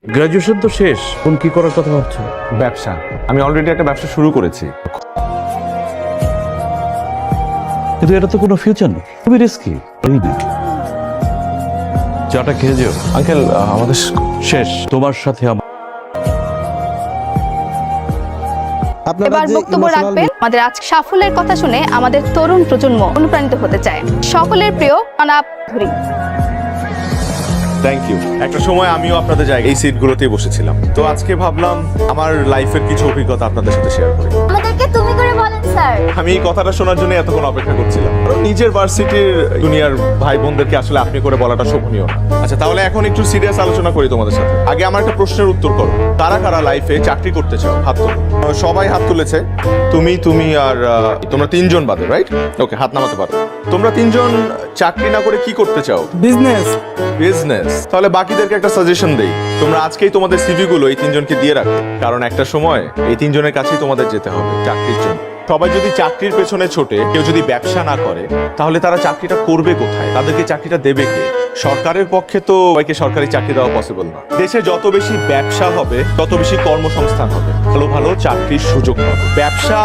Graduation তো শেষ, কোন কি করার কথা ভাবছো? ব্যবসা। আমি অলরেডি একটা ব্যবসা শুরু করেছি। কিন্তু এটা তো কোনো ফিউচার নেই, খুবই রিস্কি। চাটা খেয়ে যেও। আঙ্কেল আমাদের শেষ, তোমার সাথে আমার। এবার বক্তব্য রাখবেন আমাদের আজ সাফল্যের কথা শুনে আমাদের তরুণ প্রজন্ম অনুপ্রাণিত হতে চায়। সকলের প্রিয় অনাপ ধুরি। Thank you. একটা সময় আমিও আপনাদের জায়গায় এই সিটগুলোতেই বসেছিলাম, তো আজকে ভাবলাম আমার লাইফের কিছু অভিজ্ঞতা আপনাদের সাথে শেয়ার করি। আমাদেরকে তুমি করে বলেন স্যার। আমি এই কথাটা শোনার জন্য এতক্ষণ অপেক্ষা করছিলাম। কারণ নিজের ভার্সিটির জুনিয়র ভাই বোনদেরকে আসলে আপনি করে বলাটা শোভনীয় না। আচ্ছা, তাহলে এখন একটু সিরিয়াস আলোচনা করি তোমাদের সাথে। আগে আমার একটা প্রশ্নের উত্তর করো। কারা কারা লাইফে চাকরি করতে চাও? হাত তোলো। সবাই হাত তুলেছে। তুমি আর তোমরা তিনজন বাদে, রাইট? ওকে, হাত নামাতে পারো। তোমরা তিনজন চাকরি না করে কি করতে চাও? বিজনেস। বিজনেস। তাহলে বাকিদেরকে একটা সাজেশন দেই, তোমরা আজকেই তোমাদের সিভি গুলো এই তিনজনকে দিয়ে রাখো, কারণ একটা সময় এই তিনজনের কাছেই তোমাদের যেতে হবে চাকরির জন্য। সবাই যদি চাকরির পেছনে ছোটে, কেউ যদি ব্যবসা না করে, তাহলে তারা চাকরিটা করবে কোথায়? তাদেরকে চাকরিটা দেবে কে? সরকারের পক্ষে তো সবাইকে সরকারি চাকরি দেওয়া পসিবল না। দেশে যত বেশি ব্যবসা হবে তত বেশি কর্মসংস্থান হবে, ভালো ভালো চাকরির সুযোগ হবে। ব্যবসা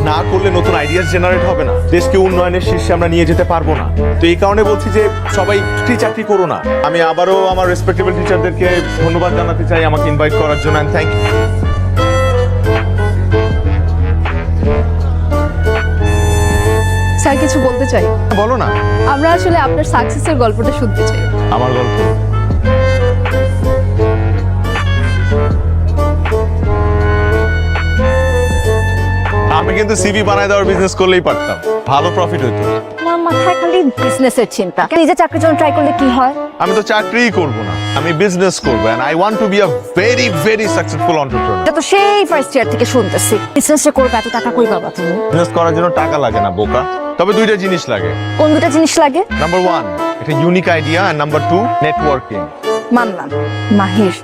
না করলে নতুন আইডিয়াস জেনারেট হবে না, দেশকে উন্নয়নের শীর্ষে আমরা নিয়ে যেতে পারবো না। তো এই কারণে বলছি যে সবাই চাকরি করো না। আমি আবারও আমার রেসপেক্টেবল টিচারদেরকে ধন্যবাদ জানাতে চাই আমাকে ইনভাইট করার জন্য। And thank you. স্যার কিছু বলতে চাই। বলো না। আমরা আসলে আপনার সাকসেসের গল্পটা শুনতে চাই। আমার গল্প? আমি কিন্তু সিভি বানায় দেওয়ার বিজনেস করলেই পারতাম, ভালো প্রফিট হতো। আমার মাথায় খালি বিজনেসের চিন্তা। নিজে চাকরির জন্য ট্রাই করলে কি হয়? আমি তো চাকরিই করব না, আমি বিজনেস করব, and I want to be a very very successful entrepreneur. এটা তো সেই ফার্স্ট ইয়ার থেকে শুনতেছি। বিজনেসটা করবে, এত টাকা কই পাবা তুমি? বিজনেস করার জন্য টাকা লাগে না বোকা, তবে দুইটা জিনিস লাগে। কোন দুটা জিনিস লাগে? নাম্বার 1 একটা unique idea, and number 2 networking. মানলাম। মাহির,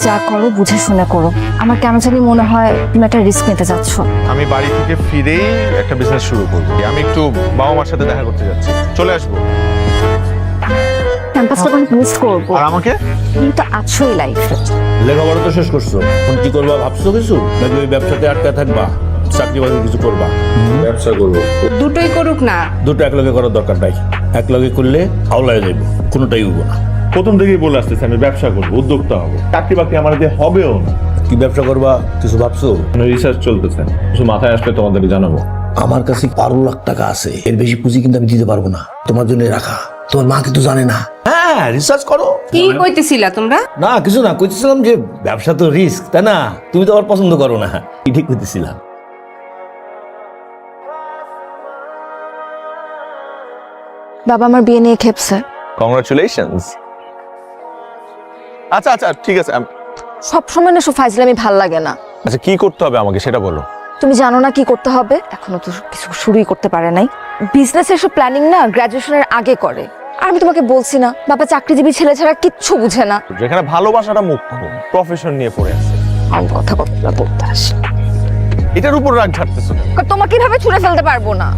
যা করো বুঝে শুনে করো। আমার কেন জানি মনে হয় তুমি একটা রিস্ক নিতে যাচ্ছ। আমি বাড়ি থেকে ফিরেই একটা বিজনেস শুরু করব। আমি একটু বাবা মার সাথে দেখা করতে যাচ্ছি, চলে আসবো। ক্যাম্পাসটা অনেক মিস করবো। আর আমাকে? তুমি তো আছোই লাইফে। লেখাপড়া তো শেষ করছো, এখন কি করবা ভাবছো কিছু? নাকি ওই ব্যবসাতে আটকা থাকবা, চাকরি বাকরি কিছু করবা? ব্যবসা করবো। দুটোই করুক না। দুটো একলগে করার দরকার নাই, একলগে করলে হাওলায় যাইব, কোনোটাই উঠবো না। প্রথম থেকেই বলে আসতেছি আমি ব্যবসা করবো, উদ্যোক্তা হবো। চাকরি বাকরি আমার দিয়ে হবেও না। কি ব্যবসা করবা কিছু ভাবছো? রিসার্চ চলতেছে, কিছু মাথায় আসলে তোমাদের জানাবো। আমার কাছে 12 লাখ টাকা আছে, এর বেশি পুঁজি কিন্তু আমি দিতে পারবো না। তোমার জন্য রাখা, তোমার মা কিন্তু জানে না। হ্যাঁ, রিসার্চ করো। কি কইতেছিলা তোমরা? না কিছু না, কইতেছিলাম যে ব্যবসা তো রিস্ক, তাই না? তুমি তো আবার পছন্দ করো না, কি ঠিক কইতেছিলাম। বাবা আমার বিয়ে নিয়ে খেপছে। কংগ্রাচুলেশনস। আচ্ছা আচ্ছা ঠিক আছে। সবসময় না সব ফাইজলামি ভাল লাগে না। আচ্ছা কি করতে হবে আমাকে সেটা বলো। তুমি জানো না কি করতে হবে? এখনো তো কিছু শুরুই করতে পারে নাই। বিজনেসের সব প্ল্যানিং না গ্রাজুয়েশনের আগে করে। আর আমি তোমাকে বলছি না, বাবা চাকরিজীবী ছেলে ছাড়া কিচ্ছু বুঝে না। যেখানে ভালোবাসাটা মুখ্য, প্রফেশন নিয়ে পড়ে আছে। আমি কথা বলতে আসি। এটার উপর রাগ ঝাড়তেছো। তোমাকে কিভাবে ছুঁড়ে ফেলতে পারবো না।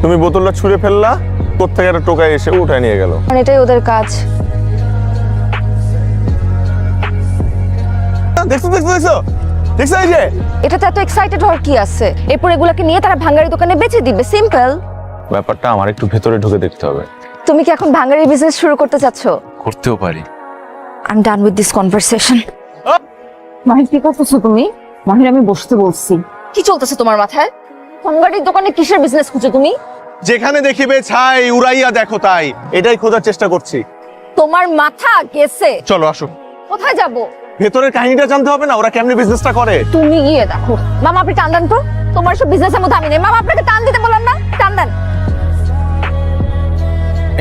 তুমি বোতলটা ছুঁড়ে ফেললা, কোত্থেকে একটা টোকায় এসে উঠায় নিয়ে গেল। মানে এটাই ওদের কাজ। দেখছো দেখছো দেখছো দেখছো এই যে এটাতে এত এক্সাইটেড হওয়ার কি আছে? এরপর এগুলাকে নিয়ে তারা ভাঙ্গারি দোকানে বেচে দিবে, সিম্পল। ব্যাপারটা আমার একটু ভেতরে ঢুকে দেখতে হবে। তুমি কি এখন ভাঙ্গারি বিজনেস শুরু করতে চাচ্ছ? করতেও পারি। I am done with this conversation. Mahir কি করতেছো তুমি? মাহির আমি বসতে বলছি। কি চলতেছে তোমার মাথায়? ভাঙ্গারির দোকানে কিসের বিজনেস খুঁজো তুমি? যেখানে দেখিবে ছাই উড়াইয়া দেখো তাই, এটাই খোঁজার চেষ্টা করছি। তোমার মাথা গেছে। চলো আসো। কোথায় যাব? ভেতরের কাহিনীটা জানতে হবে না, ওরা কেমনে বিজনেসটা করে। তুমি গিয়ে দেখো। মামা আপনি টান দেন তো। তোমার সব বিজনেসের মধ্যে আমি নেই। মামা আপনাকে টান দিতে বললাম না, টান দেন।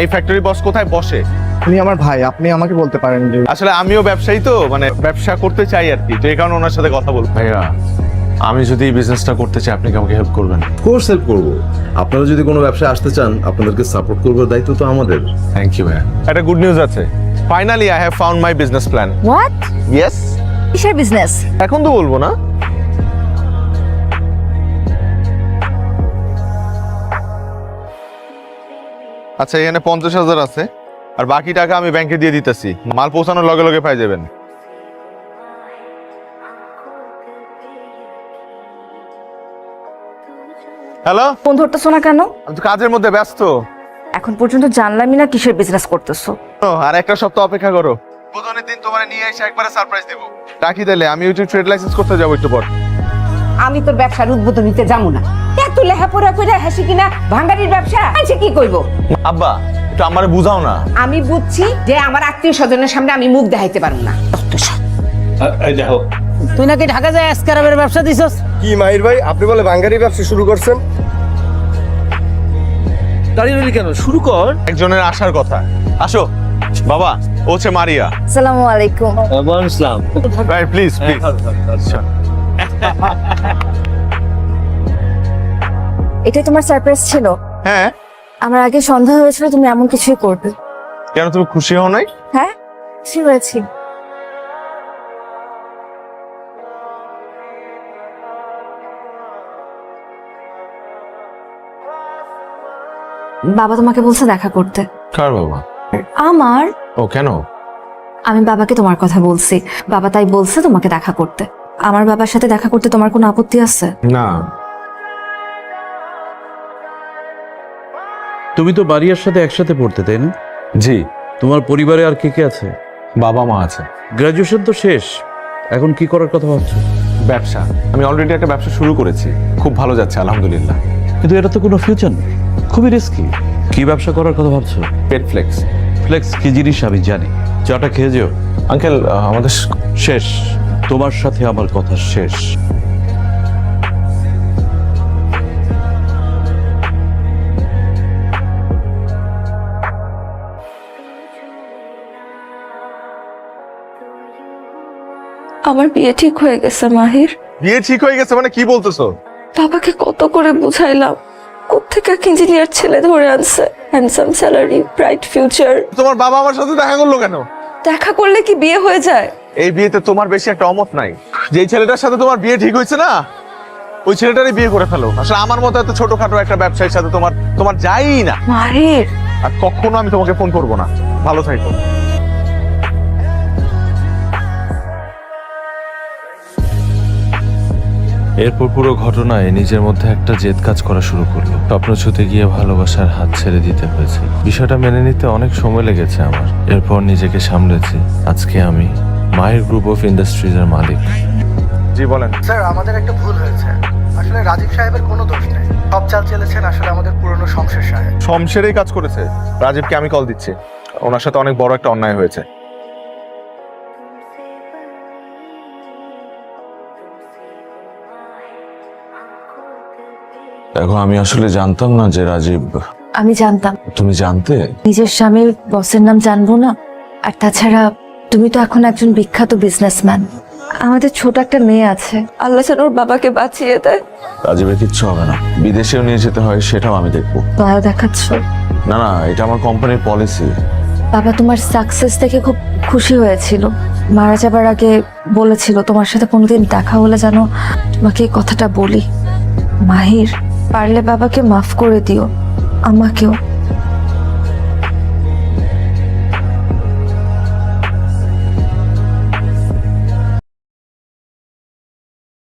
এই ফ্যাক্টরি বস কোথায় বসে? উনি আমার ভাই, আপনি আমাকে বলতে পারেন যে আসলে আমিও ব্যবসায়ী, তো মানে ব্যবসা করতে চাই আর কি, তো এই কারণে ওনার সাথে কথা বলবো। ভাইয়া আমি যদি এই বিজনেসটা করতে চাই, আপনি কি আমাকে হেল্প করবেন? কোর্স হেল্প করবো। আপনারা যদি কোনো ব্যবসায় আসতে চান, আপনাদেরকে সাপোর্ট করবার দায়িত্ব তো আমাদের। থ্যাংক ইউ ভাইয়া। একটা গুড নিউজ আছে, finally I have found my business plan. What? Yes. কিসের বিজনেস? এখন তো বলবো না। আচ্ছা এখানে 50,000 আছে, আর বাকি টাকা আমি ব্যাংকে দিয়ে দিতেছি, মাল পৌঁছানোর লগে লগে পাই যাবেন। হ্যালো, ফোন ধরতেছো না কেন? আমি তো কাজের মধ্যে ব্যস্ত। এখন পর্যন্ত জানলামই না কিসের বিজনেস করতেছো। আর একটা সপ্তাহ অপেক্ষা করো, বুধনের দিন তোমার নিয়ে এসে একবারে সারপ্রাইজ দেবো। রাখি দিলে আমি ওই ট্রেড লাইসেন্স করতে যাবো একটু পর। আমি তোর ব্যবসার উদ্বোধনীতে যাবো না। এত লেহাপড়া করে হাসি কিনা ভাঙ্গারির ব্যবসা আছে কি করবো? আব্বা একটু আমারে বুঝাও না। আমি বুঝছি যে আমার আত্মীয় স্বজনের সামনে আমি মুখ দেখাইতে পারবো না। দেখো, তুই নাকি ঢাকা যায় এসকারাবের ব্যবসা দিছস? কি মাহির ভাই, আপনি বলে বাঙ্গারি ব্যবসা শুরু করছেন? দাঁড়িয়ে রইলি কেন? শুরু কর। একজনের আসার কথা। আসো বাবা, ও হচ্ছে মারিয়া। আসসালামু আলাইকুম। ইসলাম ভাই প্লিজ প্লিজ। এটাই তোমার সারপ্রাইজ ছিল? হ্যাঁ, আমার আগে সন্দেহ হয়েছিল তুমি এমন কিছুই করবে। কেন তুমি খুশি হও নাই? হ্যাঁ, খুশি হয়েছি। বাবা তোমাকে বলছে দেখা করতে। কার বাবা? আমার। ও কেন? আমি বাবাকে তোমার কথা বলছি, বাবা তাই বলছে তোমাকে দেখা করতে। আমার বাবার সাথে দেখা করতে তোমার কোনো আপত্তি আছে? না। তুমি তো বাড়িয়ার সাথে একসাথে পড়তে, তাই না? জি। তোমার পরিবারে আর কে কে আছে? বাবা মা আছে। গ্রাজুয়েশন তো শেষ, এখন কি করার কথা ভাবছো? ব্যবসা, আমি অলরেডি একটা ব্যবসা শুরু করেছি, খুব ভালো যাচ্ছে আলহামদুলিল্লাহ। কিন্তু এটা তো কোনো ফিউচার নেই, খুবই রিস্কি। কি ব্যবসা করার কথা ভাবছো? পেট ফ্লেক্স। ফ্লেক্স কি জিনিস আমি জানি, চাটা খেয়ে যেও। আঙ্কেল আমাদের শেষ, তোমার সাথে আমার কথা শেষ। আমার বিয়ে ঠিক হয়ে গেছে মাহির। বিয়ে ঠিক হয়ে গেছে মানে কি বলতেছো? বাবাকে কত করে বুঝাইলাম, কোত্থেকে এক ইঞ্জিনিয়ার ছেলে ধরে আনছে, হ্যান্ডসাম স্যালারি, ব্রাইট ফিউচার। তোমার বাবা আমার সাথে দেখা করলো কেন? দেখা করলে কি বিয়ে হয়ে যায়? এই বিয়েতে তোমার বেশি একটা অমত নাই। যেই ছেলেটার সাথে তোমার বিয়ে ঠিক হয়েছে না, ওই ছেলেটারই বিয়ে করে ফেলো। আসলে আমার মতো এত ছোটখাটো একটা ব্যবসায়ীর সাথে তোমার যাই না। মাহির, আর কখনো আমি তোমাকে ফোন করবো না। ভালো থাকো। এরপর পুরো ঘটনায় নিজের মধ্যে একটা জেদ কাজ করা শুরু করলো। স্বপ্ন ছুতে গিয়ে ভালোবাসার হাত ছেড়ে দিতে হয়েছে। বিষয়টা মেনে নিতে অনেক সময় লেগেছে আমার। এরপর নিজেকে সামলেছি। আজকে আমি মাহির গ্রুপ অফ ইন্ডাস্ট্রিজ এর মালিক। জি বলেন। স্যার, আমাদের একটা ভুল হয়েছে। আসলে রাজীব সাহেবের কোনো দোষ নেই, সব চাল চেলেছেন আসলে আমাদের পুরনো শমশের সাহেব। শমশেরই কাজ করেছে। রাজীবকে আমি কল দিচ্ছি, ওনার সাথে অনেক বড় একটা অন্যায় হয়েছে। দেখো, আমি আসলে জানতাম না যে রাজীব। আমি জানতাম। তুমি জানতে? নিজের স্বামীর বসের নাম জানবো না? আর তাছাড়া তুমি তো এখন একজন বিখ্যাত বিজনেসম্যান। আমাদের ছোট একটা মেয়ে আছে, আল্লাহ যেন ওর বাবাকে বাঁচিয়ে দেয়। রাজীবের কিচ্ছু হবে না, বিদেশেও নিয়ে যেতে হয় সেটাও আমি দেখবো। দয়া দেখাচ্ছ? না না, এটা আমার কোম্পানির পলিসি। বাবা তোমার সাকসেস দেখে খুব খুশি হয়েছিল। মারা যাবার আগে বলেছিল তোমার সাথে কোনোদিন দেখা হলে যেন তোমাকে এই কথাটা বলি। মাহির, পারলে বাবাকে মাফ করে দিও, আমাকেও।